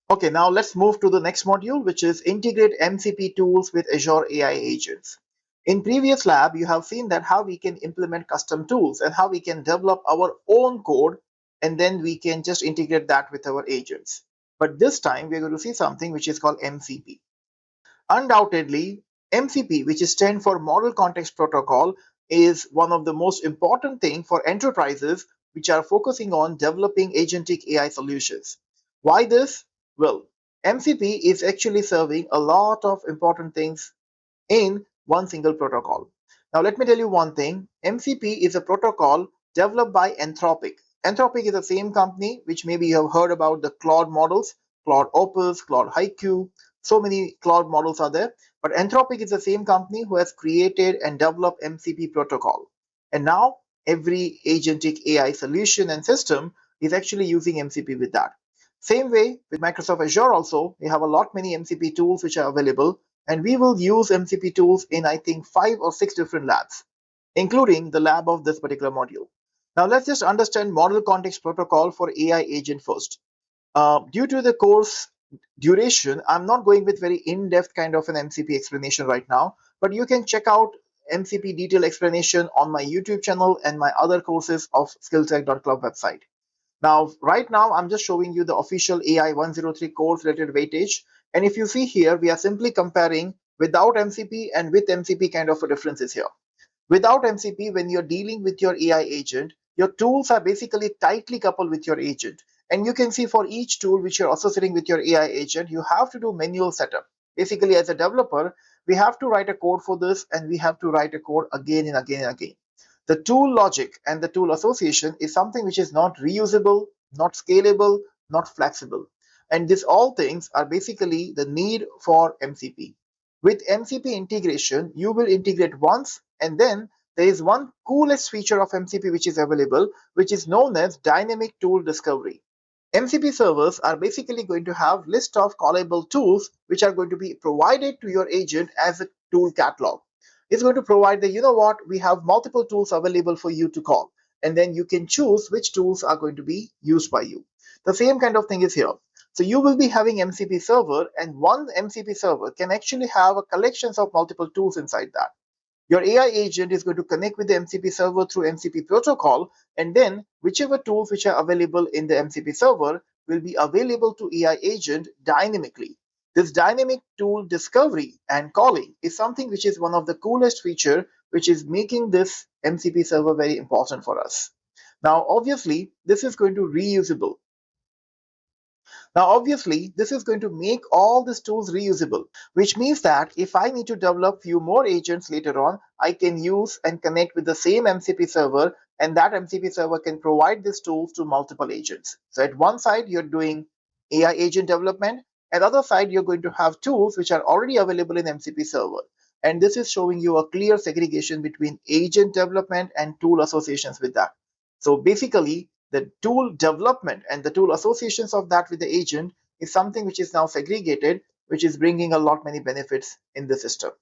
Okay, now let's move to the next module, which is integrate MCP tools with Azure AI agents. In previous lab, you have seen that how we can implement custom tools and how we can develop our own code, and then we can just integrate that with our agents. But this time we're going to see something which is called MCP. Undoubtedly, MCP, which is stand for Model Context Protocol, is one of the most important thing for enterprises which are focusing on developing agentic AI solutions. Why this? Well, MCP is actually serving a lot of important things in one single protocol. Now, let me tell you one thing. MCP is a protocol developed by Anthropic. Anthropic is the same company which maybe you have heard about the Claude models, Claude Opus, Claude Haiku. So many Claude models are there. But Anthropic is the same company who has created and developed MCP protocol. And now every agentic AI solution and system is actually using MCP with that. Same way with Microsoft Azure also, we have a lot many MCP tools which are available, and we will use MCP tools in I think 5 or 6 different labs, including the lab of this particular module. Now let's just understand Model Context Protocol for AI agent first. Due to the course duration, I'm not going with very in-depth kind of an MCP explanation right now, but you can check out MCP detailed explanation on my YouTube channel and my other courses of skilltech.club website. Now, right now, I'm just showing you the official AI-103 course related weightage. And if you see here, we are simply comparing without MCP and with MCP kind of a differences here. Without MCP, when you're dealing with your AI agent, your tools are basically tightly coupled with your agent. And you can see for each tool which you're associating with your AI agent, you have to do manual setup. Basically, as a developer, we have to write a code for this and we have to write a code again and again and again. The tool logic and the tool association is something which is not reusable, not scalable, not flexible. And these all things are basically the need for MCP. With MCP integration, you will integrate once, and then there is one coolest feature of MCP which is available, which is known as dynamic tool discovery. MCP servers are basically going to have list of callable tools which are going to be provided to your agent as a tool catalog. It's going to provide the, you know what, we have multiple tools available for you to call, and then you can choose which tools are going to be used by you. The same kind of thing is here. So you will be having MCP server, and one MCP server can actually have a collections of multiple tools inside that. Your AI agent is going to connect with the MCP server through MCP protocol, and then whichever tools which are available in the MCP server will be available to AI agent dynamically. This dynamic tool discovery and calling is something which is one of the coolest feature, which is making this MCP server very important for us. Now, obviously, this is going to reusable. Now, obviously, this is going to make all these tools reusable, which means that if I need to develop few more agents later on, I can use and connect with the same MCP server, and that MCP server can provide these tools to multiple agents. So at one side, you're doing AI agent development. At the other side, you're going to have tools which are already available in MCP server. And this is showing you a clear segregation between agent development and tool associations with that. So basically, the tool development and the tool associations of that with the agent is something which is now segregated, which is bringing a lot many benefits in the system.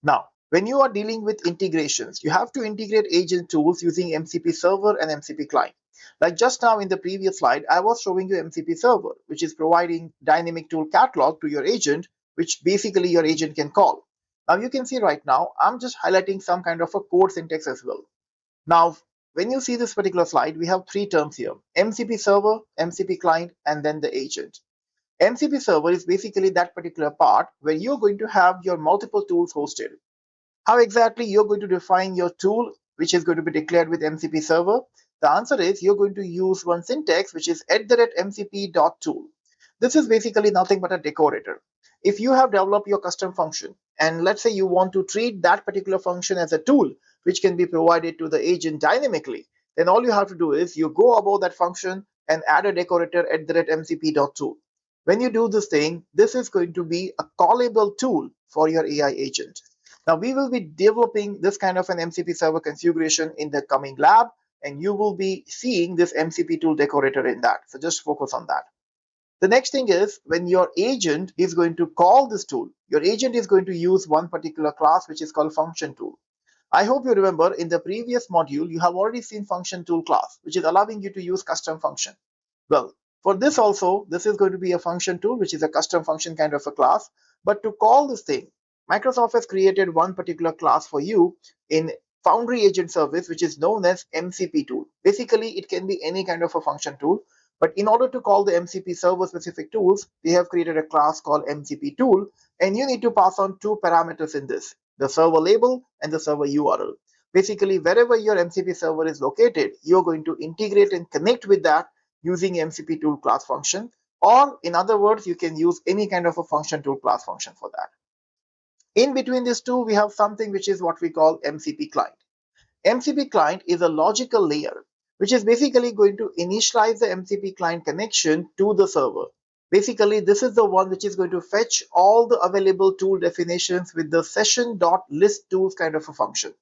Now, when you are dealing with integrations, you have to integrate agent tools using MCP Server and MCP Client. Like just now in the previous slide, I was showing you MCP Server, which is providing dynamic tool catalog to your agent, which basically your agent can call. Now you can see right now, I'm just highlighting some kind of a code syntax as well. Now, when you see this particular slide, we have 3 terms here: MCP server, MCP client, and then the agent. MCP server is basically that particular part where you're going to have your multiple tools hosted. How exactly you're going to define your tool, which is going to be declared with MCP server? The answer is you're going to use one syntax, which is @mcp.tool. This is basically nothing but a decorator. If you have developed your custom function, and let's say you want to treat that particular function as a tool, which can be provided to the agent dynamically, then all you have to do is you go above that function and add a decorator @mcp.tool. When you do this thing, this is going to be a callable tool for your AI agent. Now we will be developing this kind of an MCP server configuration in the coming lab, and you will be seeing this MCP tool decorator in that. So just focus on that. The next thing is when your agent is going to call this tool, your agent is going to use one particular class which is called function tool. I hope you remember in the previous module, you have already seen function tool class, which is allowing you to use custom function. Well, For this also, this is going to be a function tool, which is a custom function kind of a class. But to call this thing, Microsoft has created one particular class for you in Foundry Agent Service, which is known as MCP tool. Basically, it can be any kind of a function tool. But in order to call the MCP server specific tools, we have created a class called MCP tool, and you need to pass on two parameters in this, the server label and the server URL. Basically, wherever your MCP server is located, you're going to integrate and connect with that using MCP tool class function, or in other words, you can use any kind of a function tool class function for that. In between these two, we have something which is what we call MCP Client. MCP Client is a logical layer which is basically going to initialize the MCP Client connection to the server. Basically, this is the one which is going to fetch all the available tool definitions with the session.listTools kind of a function.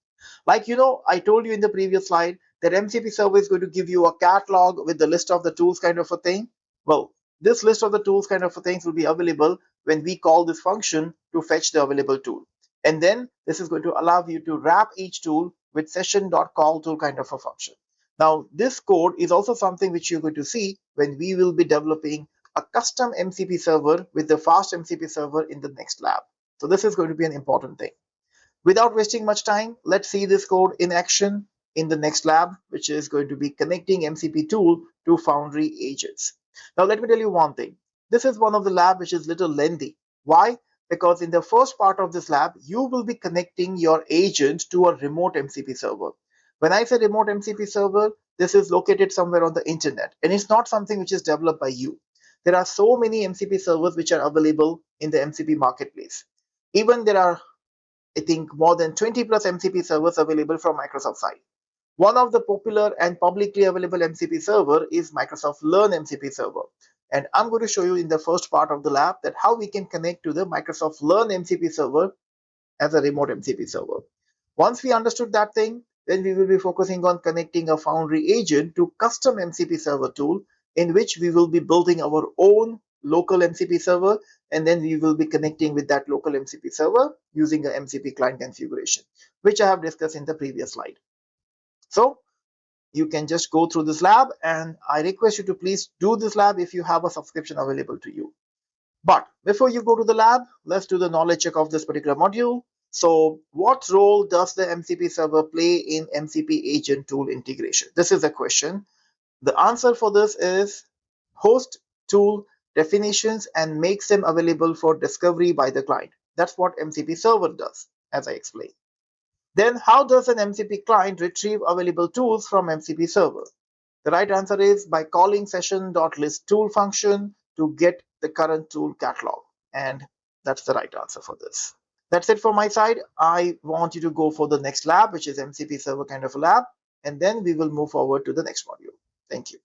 Like, I told you in the previous slide that MCP server is going to give you a catalog with the list of the tools kind of a thing. Well, this list of the tools kind of a things will be available when we call this function to fetch the available tool. And then this is going to allow you to wrap each tool with session.callTool kind of a function. Now, this code is also something which you're going to see when we will be developing a custom MCP server with the fast MCP server in the next lab. So this is going to be an important thing. Without wasting much time, let's see this code in action in the next lab, which is going to be connecting MCP tool to Foundry agents. Now, let me tell you one thing. This is one of the lab which is little lengthy. Why? Because in the first part of this lab, you will be connecting your agent to a remote MCP server. When I say remote MCP server, this is located somewhere on the internet, and it's not something which is developed by you. There are so many MCP servers which are available in the MCP marketplace. Even there are, I think, more than 20 plus MCP servers available from Microsoft side. One of the popular and publicly available MCP server is Microsoft Learn MCP server. And I'm going to show you in the first part of the lab that how we can connect to the Microsoft Learn MCP server as a remote MCP server. Once we understood that thing, then we will be focusing on connecting a Foundry agent to custom MCP server tool, in which we will be building our own local MCP server, and then we will be connecting with that local MCP server using a MCP client configuration, which I have discussed in the previous slide. So you can just go through this lab, and I request you to please do this lab if you have a subscription available to you. But before you go to the lab, let's do the knowledge check of this particular module. So what role does the MCP server play in MCP agent tool integration? This is the question. The answer for this is host tool definitions and makes them available for discovery by the client. That's what MCP server does, as I explained. Then how does an MCP client retrieve available tools from MCP server? The right answer is by calling session.listTool function to get the current tool catalog. And that's the right answer for this. That's it from my side. I want you to go for the next lab, which is MCP server kind of a lab, and then we will move forward to the next module. Thank you.